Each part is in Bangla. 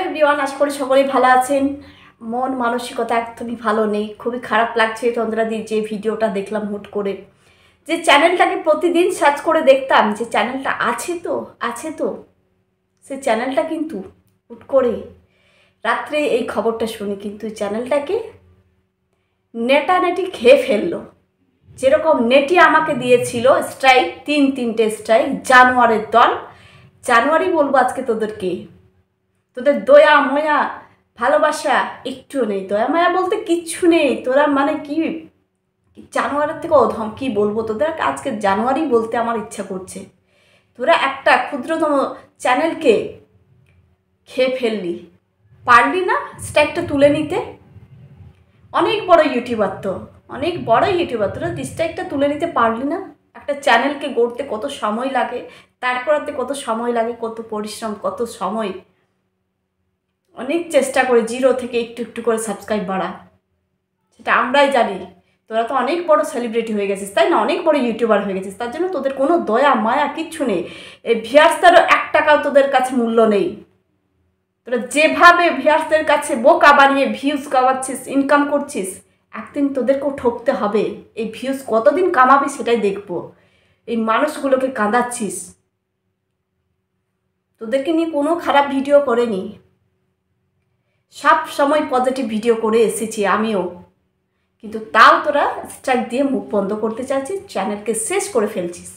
এভরিওয়ান, আশা করি সকলেই ভালো আছেন। মন মানসিকতা একদমই ভালো নেই, খুবই খারাপ লাগছে তন্দ্রাদির যে ভিডিওটা দেখলাম হুট করে। যে চ্যানেলটাকে প্রতিদিন সার্চ করে দেখতাম যে চ্যানেলটা আছে তো সে চ্যানেলটা কিন্তু হুট করে রাত্রে এই খবরটা শুনি কিন্তু চ্যানেলটাকে নেটানেটি খেয়ে ফেললো। যেরকম নেটি আমাকে দিয়েছিল স্ট্রাইক, তিনটে স্ট্রাইক, জানোয়ারের দল। জানুয়ারি বলবো আজকে তোদেরকে, তোদের দয়া ময়া ভালোবাসা একটু নেই। দয়া মায়া বলতে কিচ্ছু নেই, তোরা মানে কি জানুয়ারির থেকে অধম, কি বলবো তোদের আজকে জানুয়ারি বলতে আমার ইচ্ছা করছে। তোরা একটা ক্ষুদ্রতম চ্যানেলকে খেয়ে ফেললি, পারলি না স্ট্রাইকটা তুলে নিতে? অনেক বড় ইউটিউবার তো, অনেক বড় ইউটিউবার, তোরা স্ট্রাইকটা তুলে নিতে পারলি না? একটা চ্যানেলকে গড়তে কত সময় লাগে, তার করাতে কত সময় লাগে, কত পরিশ্রম, কত সময়, অনেক চেষ্টা করে জিরো থেকে একটু একটু করে সাবস্ক্রাইব বাড়া, সেটা আমরাই জানি। তোরা তো অনেক বড় সেলিব্রিটি হয়ে গেছিস, তাই না? অনেক বড় ইউটিউবার হয়ে গেছিস, তার জন্য তোদের কোনো দয়া মায়া কিচ্ছু নেই। এই ভিউয়ার্সদেরও 1 টাকাও তোদের কাছে মূল্য নেই। তোরা যেভাবে ভিউয়ার্সদের কাছে বোকা বানিয়ে ভিউজ কামাচ্ছিস, ইনকাম করছিস, একদিন তোদেরকেও ঠকতে হবে। এই ভিউজ কতদিন কামাবি সেটাই দেখবো। এই মানুষগুলোকে কাঁদাচ্ছিস। তোদেরকে নিয়ে কোনো খারাপ ভিডিও করেনি, সব সময় পজিটিভ ভিডিও করে এসেছি আমিও, কিন্তু তাও তোরা স্ট্রাইক দিয়ে মুখ বন্ধ করতে চাইছিস, চ্যানেলকে শেষ করে ফেলছিস।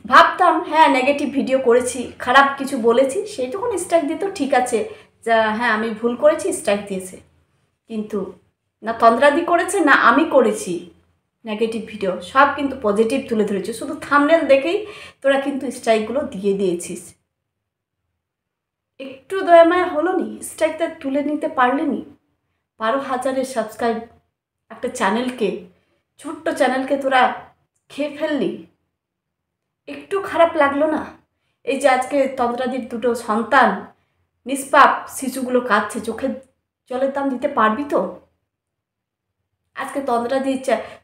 ভাবতাম হ্যাঁ নেগেটিভ ভিডিও করেছি, খারাপ কিছু বলেছি, সেইটুকুন স্ট্রাইক দিত, ঠিক আছে, যা হ্যাঁ আমি ভুল করেছি, স্ট্রাইক দিয়েছে। কিন্তু না তন্দ্রাদি করেছে না আমি করেছি নেগেটিভ ভিডিও, সব কিন্তু পজিটিভ তুলে ধরেছে। শুধু থাম্বনেল দেখেই তোরা কিন্তু স্ট্রাইকগুলো দিয়ে দিয়েছিস। একটু দয়ামায়া হলো নি? স্ট্রাইকটা তুলে নিতে পারলেনি? 12,000 সাবস্ক্রাইব একটা চ্যানেলকে, ছোট্ট চ্যানেলকে তোরা খেয়ে ফেললি। একটু খারাপ লাগলো না? এই যে আজকে তন্দ্রাদির 2টো সন্তান নিষ্পাপ শিশুগুলো কাঁদছে, চোখের জলের দাম দিতে পারবি তো? আজকে তন্দ্রাদির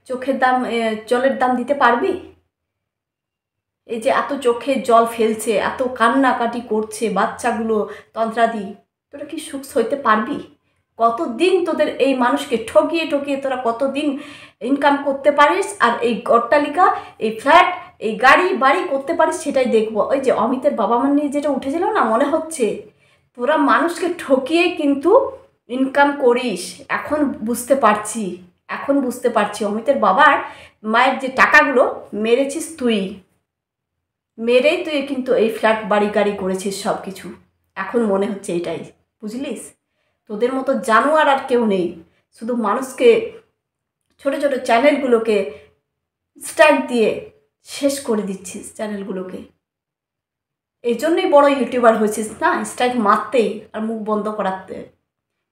চোখের দাম, জলের দাম দিতে পারবি? এই যে এত চোখে জল ফেলছে, এত কান্নাকাটি করছে বাচ্চাগুলো, তন্দ্রাদি, তোরা কি সুখ সইতে পারবি? কতদিন তোদের এই মানুষকে ঠকিয়ে ঠকিয়ে তোরা কতদিন ইনকাম করতে পারিস, আর এই অট্টালিকা, এই ফ্ল্যাট, এই গাড়ি বাড়ি করতে পারিস সেটাই দেখবো। ওই যে অমিতের বাবা মা নিয়ে যেটা উঠেছিল না, মনে হচ্ছে তোরা মানুষকে ঠকিয়ে কিন্তু ইনকাম করিস। এখন বুঝতে পারছি অমিতের বাবার মায়ের যে টাকাগুলো মেরেছিস তুই, মেরেই তুই কিন্তু এই ফ্ল্যাট বাড়ি গাড়ি করেছিস সব কিছু। এখন মনে হচ্ছে এটাই, বুঝলিস? তোদের মতো জানোয়ার আর কেউ নেই, শুধু মানুষকে, ছোট ছোট চ্যানেলগুলোকে স্ট্রাইক দিয়ে শেষ করে দিচ্ছিস চ্যানেলগুলোকে। এই জন্যই বড় ইউটিউবার হয়েছিস না, স্ট্রাইক মারতেই আর মুখ বন্ধ করাতে।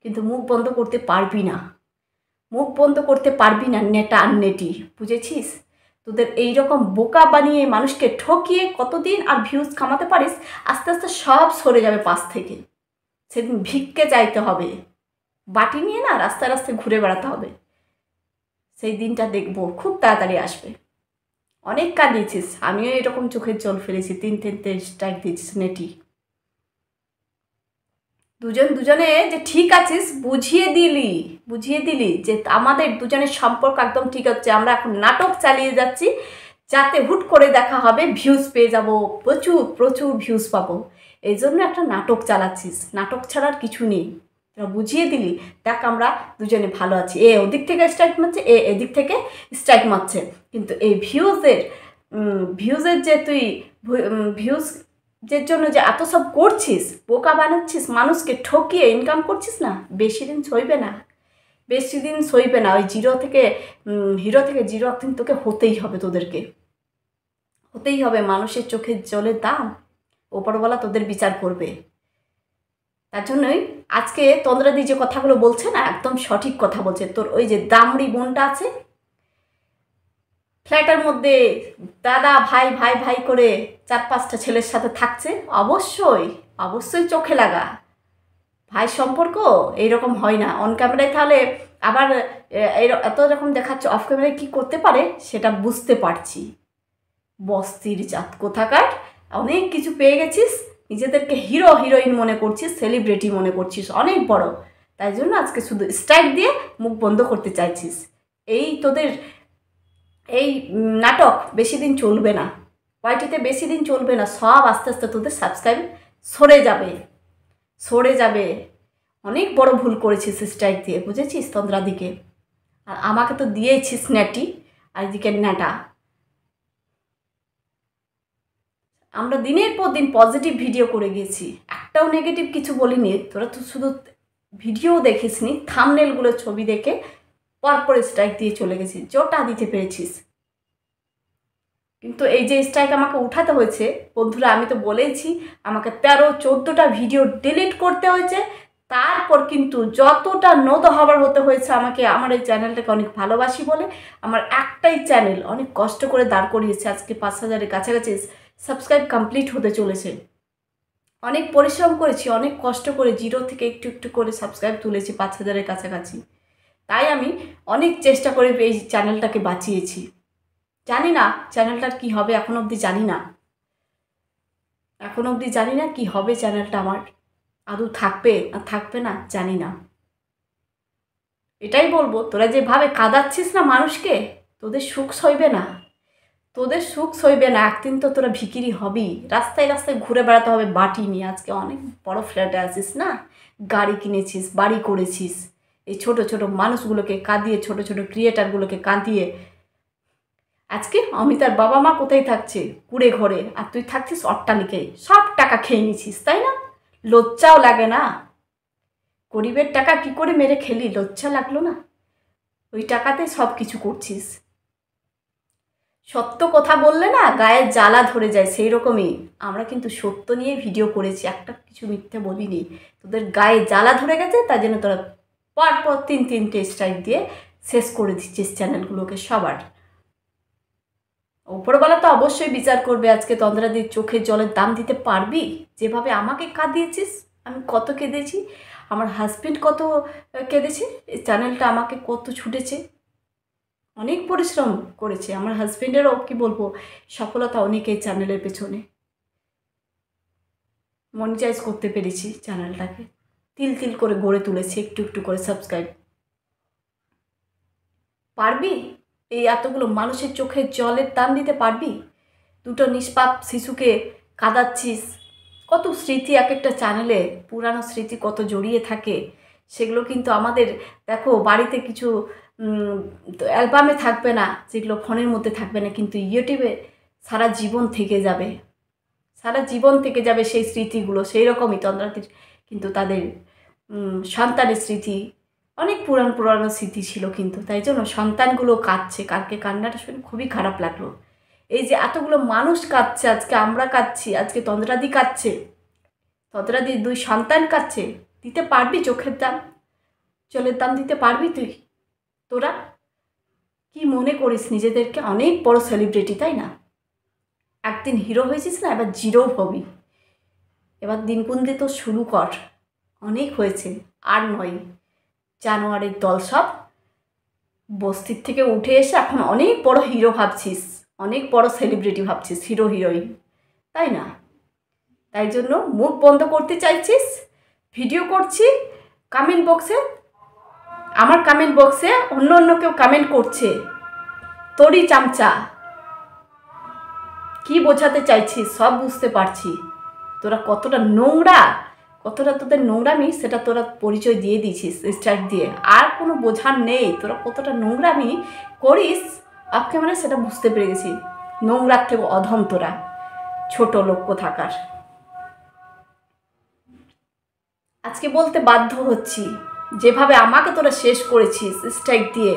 কিন্তু মুখ বন্ধ করতে পারবি না, নেটা আর নেটি, বুঝেছিস? তোদের এইরকম বোকা বানিয়ে মানুষকে ঠকিয়ে কতদিন আর ভিউজ কামাতে পারিস? আস্তে আস্তে সব সরে যাবে পাশ থেকে, সেদিন ভিক্ষে চাইতে হবে, বাটি নিয়ে না রাস্তায় রাস্তায় ঘুরে বেড়াতে হবে। সেই দিনটা দেখবো, খুব তাড়াতাড়ি আসবে। অনেক কাঁদিয়েছিস, আমিও এরকম চোখের জল ফেলেছি, 3 স্ট্রাইক দিয়েছিস নেটি। দুজনে যে ঠিক আছিস বুঝিয়ে দিলি যে আমাদের দুজনের সম্পর্ক একদম ঠিক হচ্ছে। আমরা এখন নাটক চালিয়ে যাচ্ছি, যাতে হুট করে দেখা হবে, ভিউজ পেয়ে যাব, প্রচুর ভিউজ পাবো। এই জন্য একটা নাটক চালাচ্ছিস, নাটক ছাড়ার কিছু নেই। তোরা বুঝিয়ে দিলি, দেখ আমরা দুজনে ভালো আছি, এ ওদিক থেকে স্ট্রাইক মারছে, এ এদিক থেকে স্ট্রাইক মারছে, কিন্তু এই ভিউজের যে তুই ভিউজ যে জন্য যে এত সব করছিস, বোকা বানাচ্ছিস, মানুষকে ঠকিয়ে ইনকাম করছিস না, বেশি দিন সইবে না। ওই হিরো থেকে জিরো একদিন তোকে হতেই হবে, তোদেরকে হতেই হবে। মানুষের চোখের জলের দাম ওপরওয়ালা তোদের বিচার করবে। তার জন্যই আজকে তন্দ্রাদি যে কথাগুলো বলছে না, একদম সঠিক কথা বলছে। তোর ওই যে দামড়ি বোনটা আছে ফ্ল্যাটের মধ্যে, দাদা ভাই ভাই ভাই করে 4-5টা ছেলের সাথে থাকছে, অবশ্যই চোখে লাগা। ভাই সম্পর্ক এইরকম হয় না অন ক্যামেরায়, তাহলে আবার এত রকম দেখাচ্ছে, অফ ক্যামেরায় কী করতে পারে সেটা বুঝতে পারছি। বস্তির জাত কোথাকার, অনেক কিছু পেয়ে গেছিস, নিজেদেরকে হিরো হিরোইন মনে করছিস, সেলিব্রিটি মনে করছিস, অনেক বড়, তাই জন্য আজকে শুধু স্ট্রাইক দিয়ে মুখ বন্ধ করতে চাইছিস। এই তোদের এই নাটক বেশি দিন চলবে না, ওয়াইটিতে বেশি দিন চলবে না, সব আস্তে আস্তে তোদের সাবস্ক্রাইব সরে যাবে। অনেক বড় ভুল করেছিস স্ট্রাইক দিয়ে, বুঝেছিস তন্দ্রাদিকে? আর আমাকে তো দিয়েছিস ন্যাটি, আর এদিকে ন্যাটা। আমরা দিনের পর দিন পজিটিভ ভিডিও করে গেছি, একটাও নেগেটিভ কিছু বলিনি। তোরা তো শুধু ভিডিও দেখিসনি, থাম্বনেলগুলো ছবি দেখে পরপর স্ট্রাইক দিয়ে চলে গেছিস, জোটা দিতে পেরেছিস। কিন্তু এই যে স্ট্রাইক আমাকে উঠাতে হয়েছে বন্ধুরা, আমি তো বলেইছি আমাকে 13-14টা ভিডিও ডিলিট করতে হয়েছে। তারপর কিন্তু যতটা নত হবার হতে হয়েছে আমাকে, আমার এই চ্যানেলটাকে অনেক ভালোবাসি বলে আমার একটাই চ্যানেল অনেক কষ্ট করে দাঁড় করিয়েছে। আজকে 5,000-এর কাছাকাছি সাবস্ক্রাইব কমপ্লিট হতে চলেছে। অনেক পরিশ্রম করেছি, অনেক কষ্ট করে জিরো থেকে একটু একটু করে সাবস্ক্রাইব তুলেছি 5,000-এর কাছাকাছি। তাই আমি অনেক চেষ্টা করে এই চ্যানেলটাকে বাঁচিয়েছি। জানি না চ্যানেলটার কি হবে, এখন অবধি জানি না কি হবে চ্যানেলটা আমার, আদৌ থাকবে না থাকবে না জানি না। এটাই বলবো, তোরা যেভাবে কাঁদাচ্ছিস না মানুষকে, তোদের সুখ সইবে না, একদিন তো তোরা ভিখিরি হবি, রাস্তায় ঘুরে বেড়াতে হবে বাটি নিয়ে। আজকে অনেক বড় ফ্ল্যাটে আছিস না, গাড়ি কিনেছিস, বাড়ি করেছিস, এই ছোট ছোট মানুষগুলোকে কাঁদিয়ে, ছোট ছোট ক্রিয়েটারগুলোকে কাঁদিয়ে। আজকে অমিতার বাবা মা কোথায় থাকছে? কুড়ে ঘরে, আর তুই থাকছিস অট্টালিকায়, সব টাকা খেয়ে নিছিস, তাই না? লজ্জাও লাগে না? গরিবের টাকা কি করে মেরে খেলি, লজ্জা লাগলো না? ওই টাকাতে সব কিছু করছিস। সত্য কথা বললে না গায়ে জ্বালা ধরে যায়, সেই রকমই আমরা কিন্তু সত্য নিয়ে ভিডিও করেছি, একটা কিছু মিথ্যে বলিনি। তোদের গায়ে জ্বালা ধরে গেছে, তাই জন্য তোরা পরপর 3-3টে স্ট্রাইক দিয়ে শেষ করে দিচ্ছিস চ্যানেলগুলোকে সবার। উপরওয়ালা তো অবশ্যই বিচার করবে। আজকে তন্দ্রাদির চোখের জলের দাম দিতে পারবি? যেভাবে আমাকে কাঁদিয়েছিস, আমি কত কেঁদেছি, আমার হাজব্যান্ড কত কেঁদেছে, এই চ্যানেলটা আমাকে কত ছুটেছে, অনেক পরিশ্রম করেছে। আমার হাজব্যান্ডেরও কি বলবো, সফলতা অনেক এই চ্যানেলের পেছনে। মনিটাইজ করতে পেরেছি চ্যানেলটাকে, তিল তিল করে গড়ে তুলেছি, একটু একটু করে সাবস্ক্রাইব। পারবি? এই এতগুলো মানুষের চোখে জলের দাম দিতে পারবি? দুটো নিষ্পাপ শিশুকে কাঁদাচ্ছিস। কত স্মৃতি এক একটা চ্যানেলে, পুরানো স্মৃতি কত জড়িয়ে থাকে, সেগুলো কিন্তু আমাদের দেখো বাড়িতে কিছু অ্যালবামে থাকবে না, যেগুলো ফোনের মধ্যে থাকবে না, কিন্তু ইউটিউবে সারা জীবন থেকে যাবে সেই স্মৃতিগুলো। সেই রকমই তন্দ্রাতির কিন্তু তাদের সন্তানের স্মৃতি অনেক পুরানো স্মৃতি ছিল, কিন্তু তাই জন্য সন্তানগুলো কাঁদছে। কালকে কান্নাটা শুনে খুবই খারাপ লাগলো। এই যে এতগুলো মানুষ কাঁদছে, আজকে আমরা কাঁদছি, আজকে তন্দ্রাদি কাঁদছে, তন্দ্রাদির 2 সন্তান কাঁদছে। দিতে পারবি চোখের দাম, জলের দাম দিতে পারবি তুই? তোরা কি মনে করিস নিজেদেরকে অনেক বড় সেলিব্রিটি, তাই না? একদিন হিরো হয়েছিস না, এবার জিরো হবি। এবার দিন গুনতে তো শুরু কর, অনেক হয়েছে, আর নয়। জানোয়ারের দল সব, বস্তির থেকে উঠে এসে এখন অনেক বড় হিরো ভাবছিস, অনেক বড় সেলিব্রিটি ভাবছিস, হিরো হিরোইন, তাই না? তাই জন্য মুখ বন্ধ করতে চাইছিস। ভিডিও করছি, কমেন্ট বক্সে, আমার কমেন্ট বক্সে অন্য কেউ কমেন্ট করছে, তোরই চামচা। কি বোঝাতে চাইছিস সব বুঝতে পারছি, তোরা কতটা নোংরা, কতটা তোদের নোংরামি সেটা তোরা পরিচয় দিয়ে দিয়েছিস স্ট্রাইক দিয়ে। আর কোনো বোঝার নেই, তোরা কতটা নোংরামি করিস অফ ক্যামেরা সেটা বুঝতে পেরে গেছি। নোংরার থেকে অধম তোরা, ছোট লোক কোথাকার। আজকে বলতে বাধ্য হচ্ছি, যেভাবে আমাকে তোরা শেষ করেছিস স্ট্রাইক দিয়ে,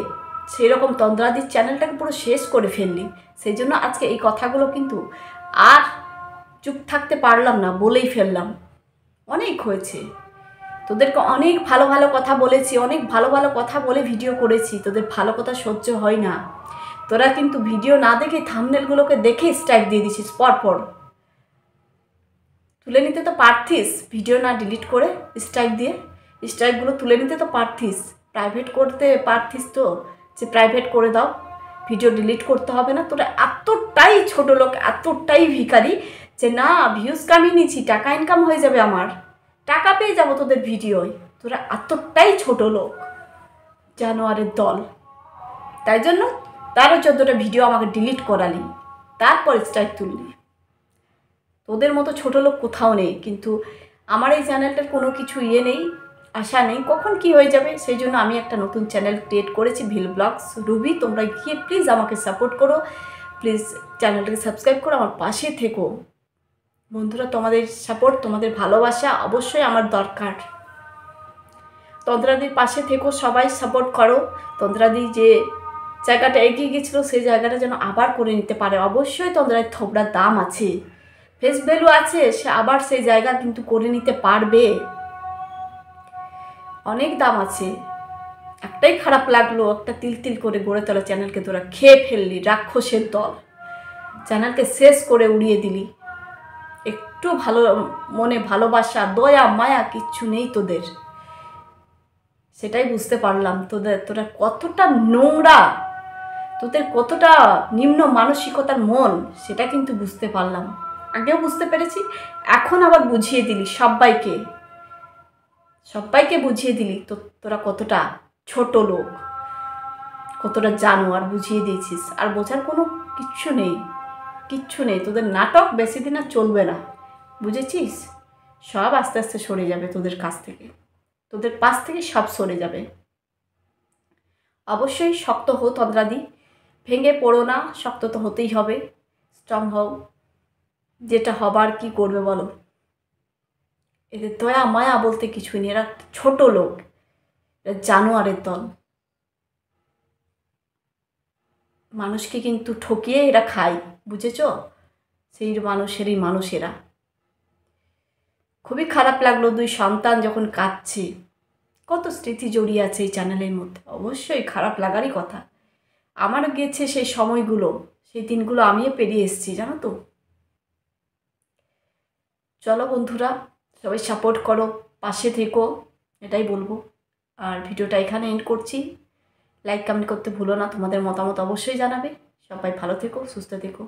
সেই রকম তন্দ্রাদির চ্যানেলটাকে পুরো শেষ করে ফেললি। সেই জন্য আজকে এই কথাগুলো কিন্তু আর চুপ থাকতে পারলাম না, বলেই ফেললাম। অনেক হয়েছে, তোদেরকে অনেক ভালো ভালো কথা বলেছি, অনেক ভালো ভালো কথা বলে ভিডিও করেছি, তোদের ভালো কথা সহ্য হয় না। তোরা কিন্তু ভিডিও না দেখে থাম্বনেলগুলোকে দেখে স্ট্রাইক দিয়ে দিছিস পরপর। তুলে নিতে তো পারতিস, ভিডিও না ডিলিট করে স্ট্রাইক দিয়ে স্ট্রাইকগুলো তুলে নিতে তো পারতিস, প্রাইভেট করতে পারতিস তো, যে প্রাইভেট করে দাও, ভিডিও ডিলিট করতে হবে না। তোরা এতটাই ছোট লোক, এতটাই ভিখারি যে না ভিউজ কামিয়ে নিচ্ছি, টাকা ইনকাম হয়ে যাবে, আমার টাকা পেয়ে যাবো তোদের ভিডিওয়। তোরা এতটাই ছোট লোক, জানোয়ারের দল। তাই জন্য 13-14টা ভিডিও আমাকে ডিলিট করালি, তারপর স্ট্রাইক তুললি। তোদের মতো ছোট লোক কোথাও নেই। কিন্তু আমার এই চ্যানেলটার কোনো কিছু নেই, আশা নেই কখন কি হয়ে যাবে। সেই জন্য আমি একটা নতুন চ্যানেল ক্রিয়েট করেছি, ভিল ব্লগস রুবি। তোমরা গিয়ে প্লিজ আমাকে সাপোর্ট করো, প্লিজ চ্যানেলটাকে সাবস্ক্রাইব করো, আমার পাশে থেকো বন্ধুরা। তোমাদের সাপোর্ট, তোমাদের ভালোবাসা অবশ্যই আমার দরকার। তন্দ্রাদির পাশে থেকো, সবাই সাপোর্ট করো। তন্দ্রাদি যে জায়গাটা এগিয়ে গেছিলো সেই জায়গাটা যেন আবার করে নিতে পারে। অবশ্যই তন্দ্রার থোবড়ার দাম আছে, ফেস ভ্যালু আছে, সে আবার সেই জায়গা কিন্তু করে নিতে পারবে। অনেক দাম আছে। একটাই খারাপ লাগলো, একটা তিল তিল করে গড়ে তোলা চ্যানেলকে তোরা খেয়ে ফেললি, রাক্ষসের দল। চ্যানেলকে শেষ করে উড়িয়ে দিলি। একটু ভালো মনে ভালোবাসা, দয়া মায়া কিচ্ছু নেই তোদের। সেটাই বুঝতে পারলাম তোরা কতটা নোংরা, তোদের কতটা নিম্ন মানসিকতার মন, সেটা কিন্তু বুঝতে পারলাম। আগেও বুঝতে পেরেছি, এখন আবার বুঝিয়ে দিলি সবাইকে বুঝিয়ে দিলি তোরা কতটা ছোট লোক, কতটা জানোয়ার বুঝিয়ে দিয়েছিস। আর বোঝার কোনো কিচ্ছু নেই। তোদের নাটক বেশি দিন আর চলবে না, বুঝেছিস? সব আস্তে আস্তে সরে যাবে তোদের কাছ থেকে, তোদের পাশ থেকে সব সরে যাবে। অবশ্যই শক্ত হো তন্দ্রাদি, ভেঙে পড়ো না, শক্ত তো হতেই হবে। স্ট্রং হও, যেটা হবার কি করবে বলো। এদের দয়া মায়া বলতে কিছুই নেই, এরা ছোট লোক, এরা জানোয়ারের দল। মানুষকে কিন্তু ঠকিয়ে এরা খায়, বুঝেছ? সেই মানুষেরা। খুবই খারাপ লাগলো, 2 সন্তান যখন কাঁদছে। কত স্মৃতি জড়িয়ে আছে এই চ্যানেলের মধ্যে, অবশ্যই খারাপ লাগারই কথা। আমার গেছে সেই সময়গুলো, সেই দিনগুলো আমিও পেরিয়ে এসেছি, জানো তো। চলো বন্ধুরা, সবাই সাপোর্ট করো, পাশে থেকো, এটাই বলবো। আর ভিডিওটা এখানে এন্ড করছি। লাইক কমেন্ট করতে ভুলো না, তোমাদের মতামত অবশ্যই জানাবে। সবাই ভালো থেকো, সুস্থ থেকো।